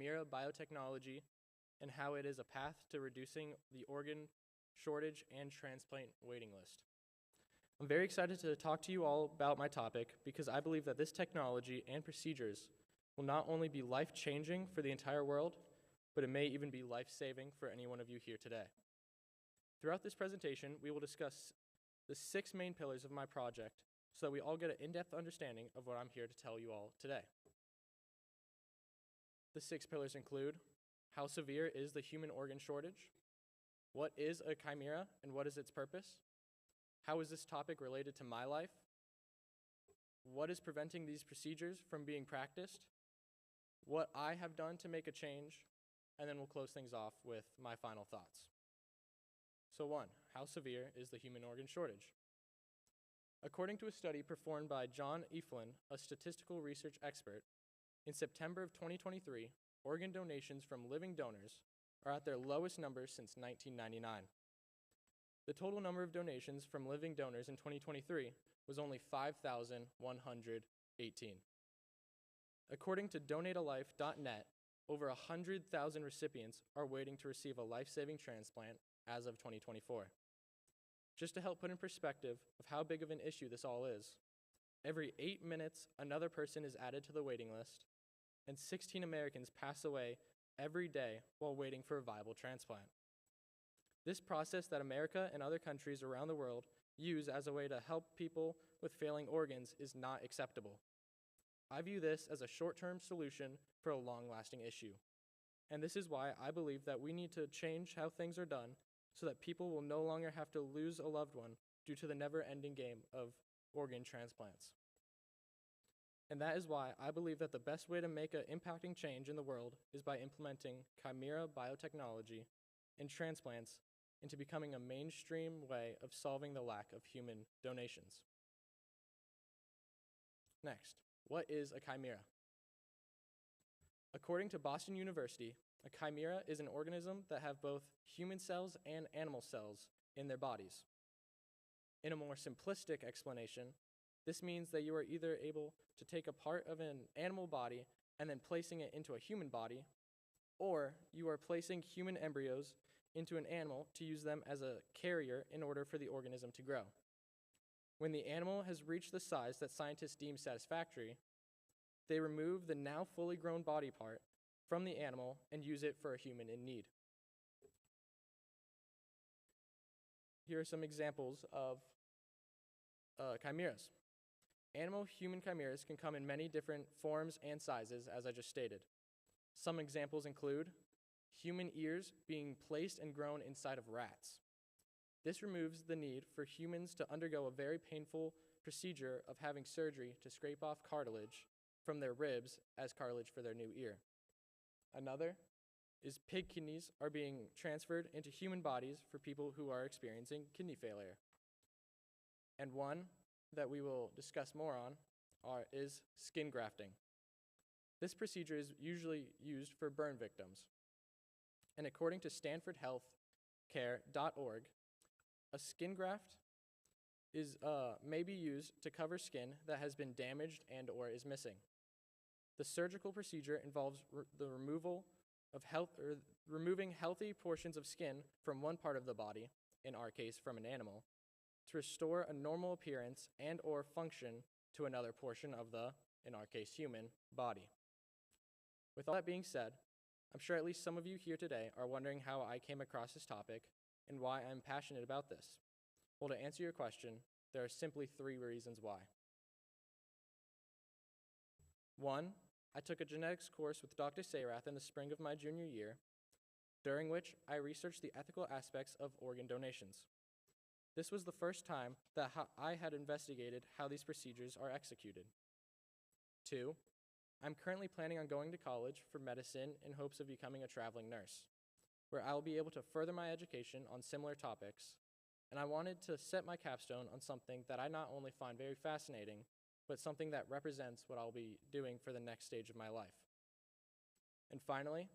chimera biotechnology and how it is a path to reducing the organ shortage and transplant waiting list. I'm very excited to talk to you all about my topic because I believe that this technology and procedures will not only be life-changing for the entire world, but it may even be life-saving for any one of you here today. Throughout this presentation, we will discuss the 6 main pillars of my project so that we all get an in-depth understanding of what I'm here to tell you all today. The 6 pillars include: how severe is the human organ shortage? What is a chimera and what is its purpose? How is this topic related to my life? What is preventing these procedures from being practiced? What I have done to make a change? And then we'll close things off with my final thoughts. So 1, how severe is the human organ shortage? According to a study performed by John Eflin, a statistical research expert, in September of 2023, organ donations from living donors are at their lowest numbers since 1999. The total number of donations from living donors in 2023 was only 5,118. According to DonateALife.net, over 100,000 recipients are waiting to receive a life-saving transplant as of 2024. Just to help put in perspective of how big of an issue this all is, every 8 minutes, another person is added to the waiting list, and 16 Americans pass away every day while waiting for a viable transplant. This process that America and other countries around the world use as a way to help people with failing organs is not acceptable. I view this as a short-term solution for a long-lasting issue. And this is why I believe that we need to change how things are done so that people will no longer have to lose a loved one due to the never-ending game of organ transplants. And that is why I believe that the best way to make an impacting change in the world is by implementing chimera biotechnology and transplants into becoming a mainstream way of solving the lack of human donations. Next, what is a chimera? According to Boston University, a chimera is an organism that have both human cells and animal cells in their bodies. In a more simplistic explanation, this means that you are either able to take a part of an animal body and then placing it into a human body, or you are placing human embryos into an animal to use them as a carrier in order for the organism to grow. When the animal has reached the size that scientists deem satisfactory, they remove the now fully grown body part from the animal and use it for a human in need. Here are some examples of chimeras. Animal-human chimeras can come in many different forms and sizes, as I just stated. Some examples include human ears being placed and grown inside of rats. This removes the need for humans to undergo a very painful procedure of having surgery to scrape off cartilage from their ribs as cartilage for their new ear. Another is pig kidneys are being transferred into human bodies for people who are experiencing kidney failure. And one that we will discuss more on is skin grafting. This procedure is usually used for burn victims. And according to StanfordHealthCare.org, a skin graft may be used to cover skin that has been damaged and or is missing. The surgical procedure involves removing healthy portions of skin from one part of the body, in our case from an animal, to restore a normal appearance and or function to another portion of the, in our case human, body. With all that being said, I'm sure at least some of you here today are wondering how I came across this topic and why I'm passionate about this. Well, to answer your question, there are simply 3 reasons why. 1, I took a genetics course with Dr. Sayrath in the spring of my junior year, during which I researched the ethical aspects of organ donations. This was the first time that I had investigated how these procedures are executed. 2, I'm currently planning on going to college for medicine in hopes of becoming a traveling nurse, where I will be able to further my education on similar topics, and I wanted to set my capstone on something that I not only find very fascinating, but something that represents what I'll be doing for the next stage of my life. And finally,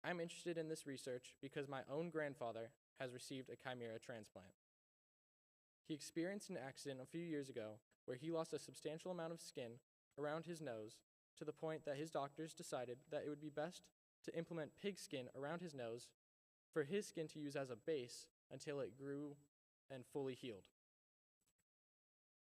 I'm interested in this research because my own grandfather has received a chimera transplant. He experienced an accident a few years ago where he lost a substantial amount of skin around his nose to the point that his doctors decided that it would be best to implement pig skin around his nose for his skin to use as a base until it grew and fully healed.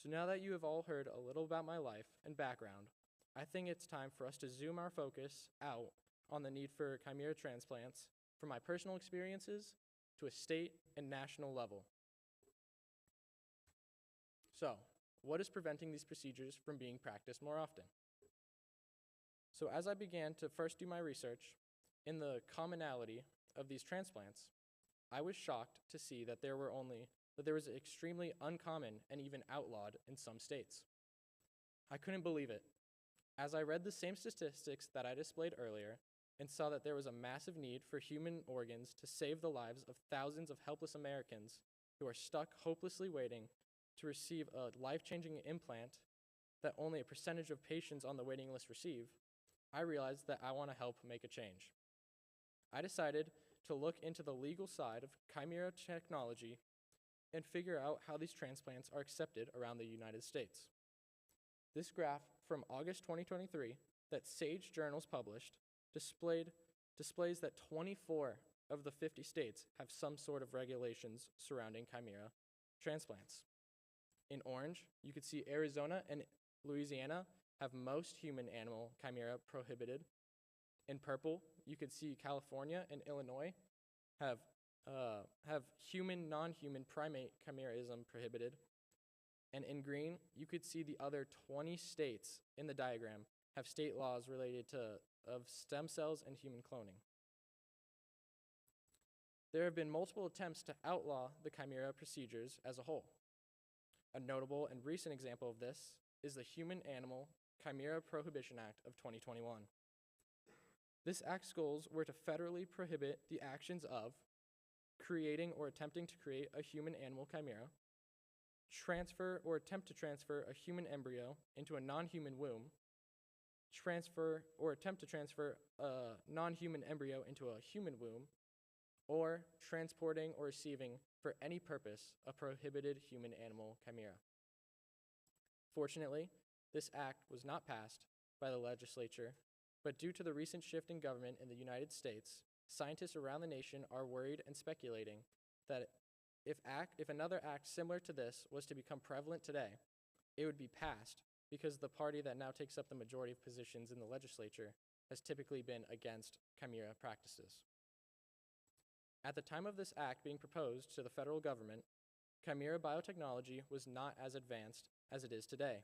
So now that you have all heard a little about my life and background, I think it's time for us to zoom our focus out on the need for chimera transplants from my personal experiences to a state and national level. So, what is preventing these procedures from being practiced more often? So as I began to first do my research in the commonality of these transplants, I was shocked to see that there was extremely uncommon and even outlawed in some states. I couldn't believe it. As I read the same statistics that I displayed earlier and saw that there was a massive need for human organs to save the lives of thousands of helpless Americans who are stuck hopelessly waiting to receive a life-changing implant that only a percentage of patients on the waiting list receive, I realized that I want to help make a change. I decided to look into the legal side of chimera technology and figure out how these transplants are accepted around the United States. This graph from August 2023 that Sage Journals published displays that 24 of the 50 states have some sort of regulations surrounding chimera transplants. In orange, you could see Arizona and Louisiana have most human-animal chimera prohibited. In purple, you could see California and Illinois have human, non-human primate chimerism prohibited. And in green, you could see the other 20 states in the diagram have state laws related of stem cells and human cloning. There have been multiple attempts to outlaw the chimera procedures as a whole. A notable and recent example of this is the Human-Animal Chimera Prohibition Act of 2021. This act's goals were to federally prohibit the actions of creating or attempting to create a human-animal chimera, transfer or attempt to transfer a human embryo into a non-human womb, transfer or attempt to transfer a non-human embryo into a human womb, or transporting or receiving for any purpose a prohibited human-animal chimera. Fortunately, this act was not passed by the legislature, but due to the recent shift in government in the United States, scientists around the nation are worried and speculating that if another act similar to this was to become prevalent today, it would be passed because the party that now takes up the majority of positions in the legislature has typically been against chimera practices. At the time of this act being proposed to the federal government, chimera biotechnology was not as advanced as it is today.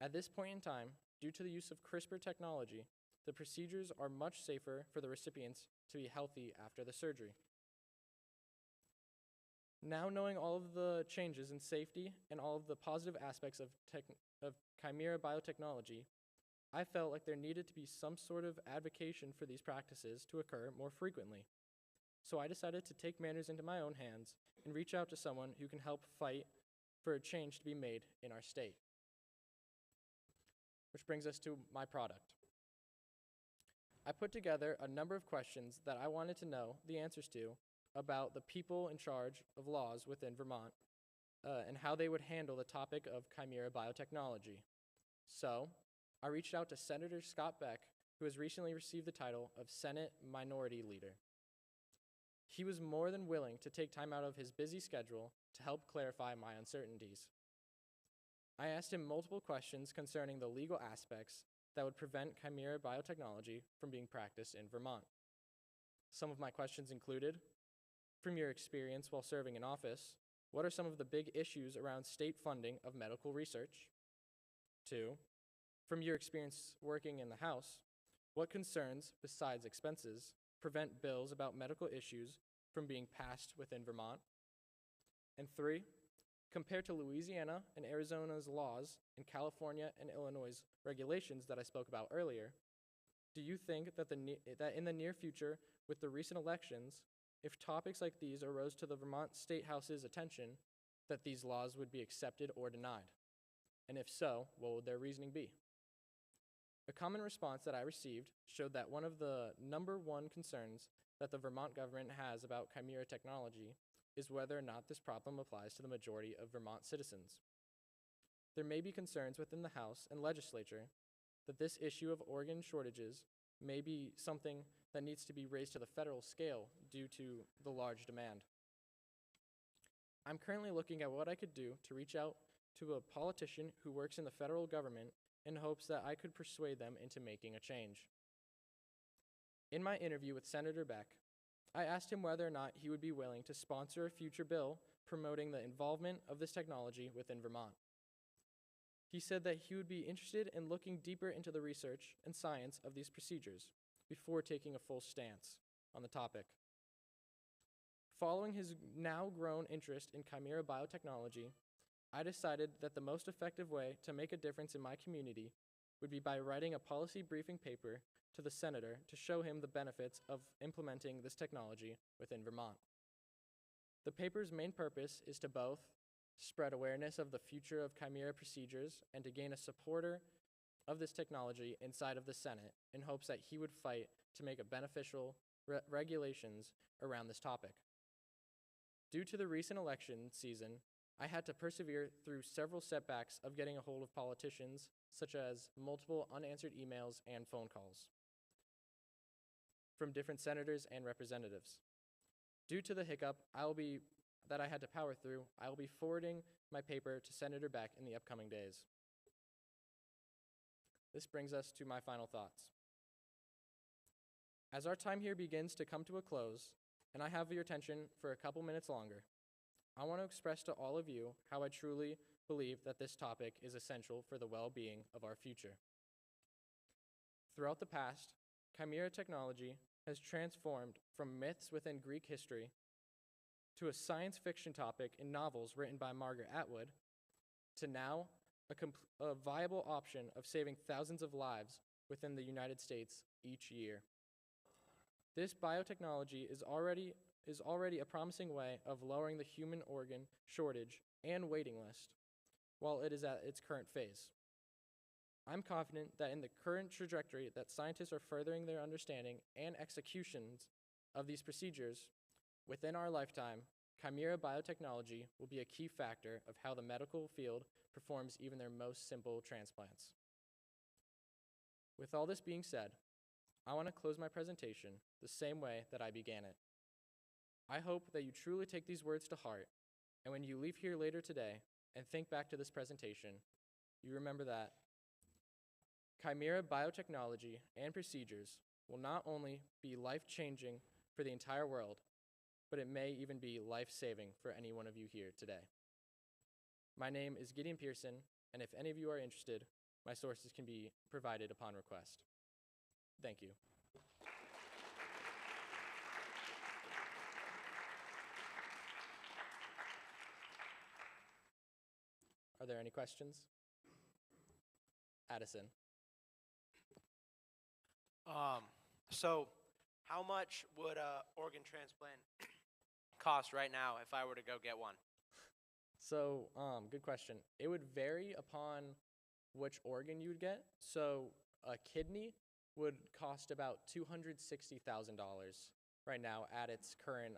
At this point in time, due to the use of CRISPR technology, the procedures are much safer for the recipients to be healthy after the surgery. Now knowing all of the changes in safety and all of the positive aspects of chimera biotechnology, I felt like there needed to be some sort of advocacy for these practices to occur more frequently. So I decided to take matters into my own hands and reach out to someone who can help fight for a change to be made in our state. Which brings us to my product. I put together a number of questions that I wanted to know the answers to about the people in charge of laws within Vermont and how they would handle the topic of chimera biotechnology. So I reached out to Senator Scott Beck, who has recently received the title of Senate Minority Leader. He was more than willing to take time out of his busy schedule to help clarify my uncertainties. I asked him multiple questions concerning the legal aspects that would prevent chimera biotechnology from being practiced in Vermont. Some of my questions included, from your experience while serving in office, what are some of the big issues around state funding of medical research? 2, from your experience working in the House, what concerns, besides expenses, prevent bills about medical issues from being passed within Vermont? And 3, compared to Louisiana and Arizona's laws and California and Illinois' regulations that I spoke about earlier, do you think that in the near future, with the recent elections, if topics like these arose to the Vermont State House's attention, that these laws would be accepted or denied? And if so, what would their reasoning be? A common response that I received showed that one of the #1 concerns that the Vermont government has about chimera technology is whether or not this problem applies to the majority of Vermont citizens. There may be concerns within the House and legislature that this issue of organ shortages may be something that needs to be raised to the federal scale due to the large demand. I'm currently looking at what I could do to reach out to a politician who works in the federal government in hopes that I could persuade them into making a change. In my interview with Senator Beck, I asked him whether or not he would be willing to sponsor a future bill promoting the involvement of this technology within Vermont. He said that he would be interested in looking deeper into the research and science of these procedures before taking a full stance on the topic. Following his now grown interest in chimera biotechnology, I decided that the most effective way to make a difference in my community would be by writing a policy briefing paper to the senator to show him the benefits of implementing this technology within Vermont. The paper's main purpose is to both spread awareness of the future of chimera procedures and to gain a supporter of this technology inside of the Senate in hopes that he would fight to make a beneficial regulations around this topic. Due to the recent election season, I had to persevere through several setbacks of getting a hold of politicians, such as multiple unanswered emails and phone calls from different senators and representatives. Due to the hiccup that I had to power through, I will be forwarding my paper to Senator Beck in the upcoming days. This brings us to my final thoughts. As our time here begins to come to a close, and I have your attention for a couple minutes longer, I want to express to all of you how I truly believe that this topic is essential for the well-being of our future. Throughout the past, chimera technology has transformed from myths within Greek history to a science fiction topic in novels written by Margaret Atwood, to now a viable option of saving thousands of lives within the United States each year. This biotechnology is already a promising way of lowering the human organ shortage and waiting list while it is at its current phase. I'm confident that in the current trajectory that scientists are furthering their understanding and executions of these procedures within our lifetime, chimera biotechnology will be a key factor of how the medical field performs even their most simple transplants. With all this being said, I want to close my presentation the same way that I began it. I hope that you truly take these words to heart, and when you leave here later today and think back to this presentation, you remember that chimera biotechnology and procedures will not only be life-changing for the entire world, but it may even be life-saving for any one of you here today. My name is Gideon Pearson, and if any of you are interested, my sources can be provided upon request. Thank you. Are there any questions? Addison. So how much would a organ transplant cost right now if I were to go get one? So, good question. It would vary upon which organ you would get. So, a kidney would cost about $260,000 right now at its current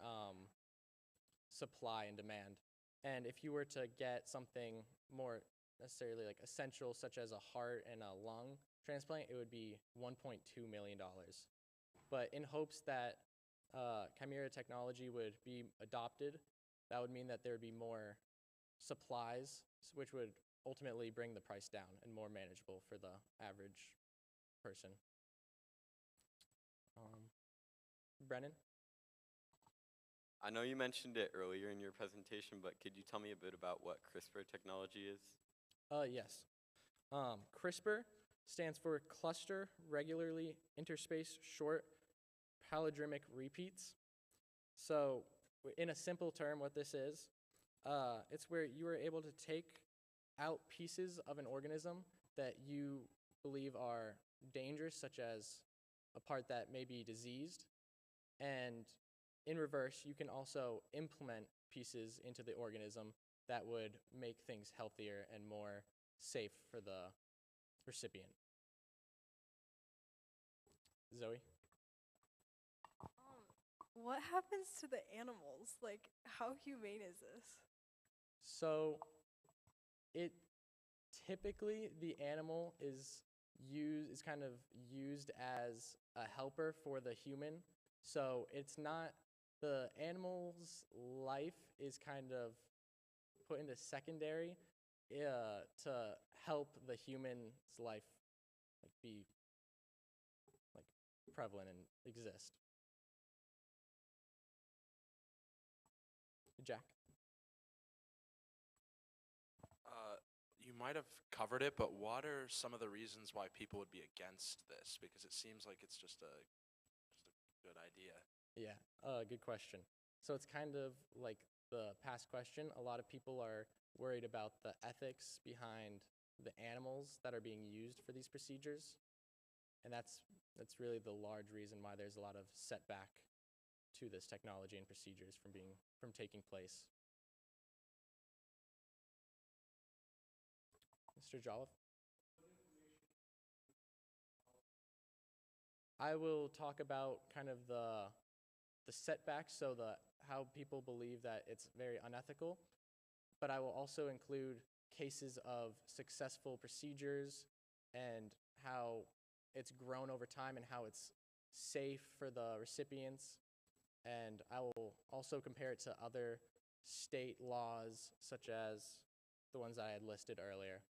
supply and demand. And if you were to get something more necessarily like essential, such as a heart and a lung transplant, it would be $1.2 million. But in hopes that chimera technology would be adopted, that would mean that there would be more supplies, which would ultimately bring the price down and more manageable for the average person. Brennan? I know you mentioned it earlier in your presentation, but could you tell me a bit about what CRISPR technology is? Yes. CRISPR stands for Cluster Regularly Interspaced Short Palindromic Repeats. So, in a simple term, what this is, it's where you are able to take out pieces of an organism that you believe are dangerous, such as a part that may be diseased, and in reverse, you can also implement pieces into the organism that would make things healthier and more safe for the recipient. Zoe? What happens to the animals? Like, how humane is this? So, typically the animal is is kind of used as a helper for the human. So it's not, the animal's life is kind of put into secondary to help the human's life like be like prevalent and exist. Jack? You might have covered it, but what are some of the reasons why people would be against this? Because it seems like it's just a good idea. Yeah, good question. So it's kind of like the past question. A lot of people are worried about the ethics behind the animals that are being used for these procedures. And that's really the large reason why there's a lot of setback to this technology and procedures from taking place. Mr. Jolliffe? I will talk about kind of the setbacks, so how people believe that it's very unethical, but I will also include cases of successful procedures and how it's grown over time and how it's safe for the recipients. And I will also compare it to other state laws, such as the ones I had listed earlier.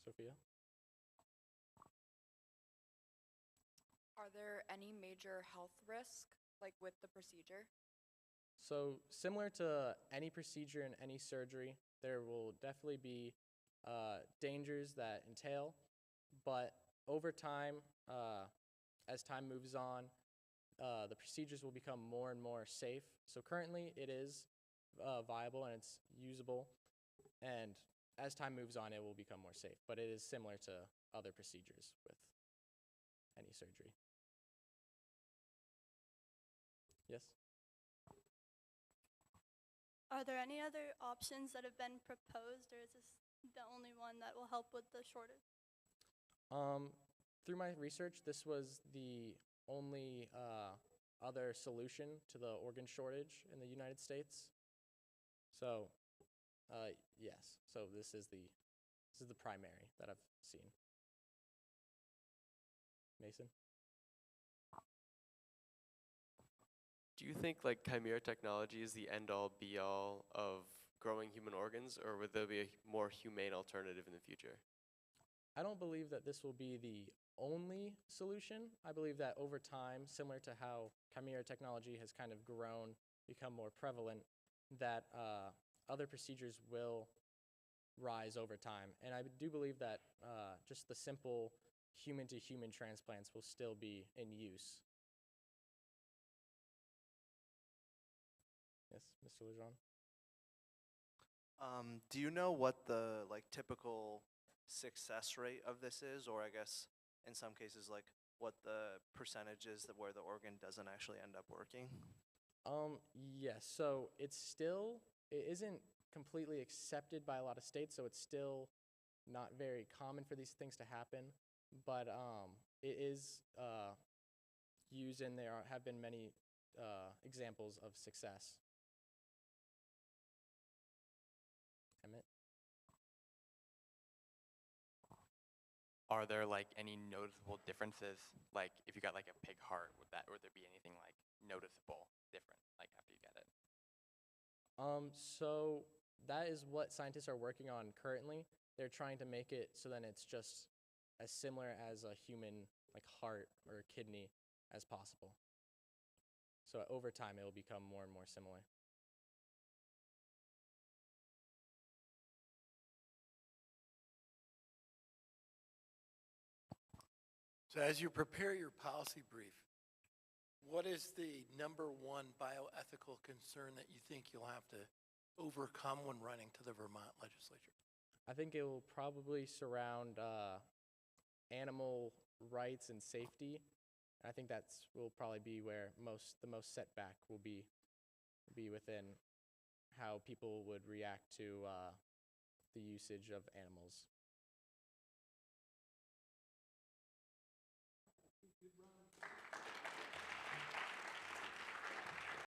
Sophia? Are there any major health risks, like with the procedure? So similar to any procedure and any surgery, there will definitely be dangers that entail, but over time, as time moves on, the procedures will become more and more safe. So currently it is viable and it's usable, and as time moves on, it will become more safe, but it is similar to other procedures with any surgery. Yes? Are there any other options that have been proposed, or is this the only one that will help with the shortage? Through my research, this was the only other solution to the organ shortage in the United States. So, yes. So this is the primary that I've seen. Mason? Do you think like chimera technology is the end-all be-all of growing human organs, or would there be a more humane alternative in the future? I don't believe that this will be the only solution. I believe that over time, similar to how chimera technology has kind of grown, become more prevalent, that other procedures will rise over time. And I do believe that just the simple human-to-human transplants will still be in use. Yes, Mr. Lejean? Do you know what the typical success rate of this is, or I guess in some cases what the percentage is that where the organ doesn't actually end up working? Yes. So it isn't completely accepted by a lot of states, so it's still not very common for these things to happen. But it is used, and there have been many examples of success. Emmett? Are there like any noticeable differences? Like if you got like a pig heart, would there be anything like noticeable different like after you get it? So that is what scientists are working on currently. They're trying to make it so that it's just as similar as a human like heart or kidney as possible. So over time, it will become more and more similar. So as you prepare your policy brief, what is the number one bioethical concern that you think you'll have to overcome when running to the Vermont legislature? I think it will probably surround animal rights and safety. I think will probably be where the most setback will be within how people would react to the usage of animals.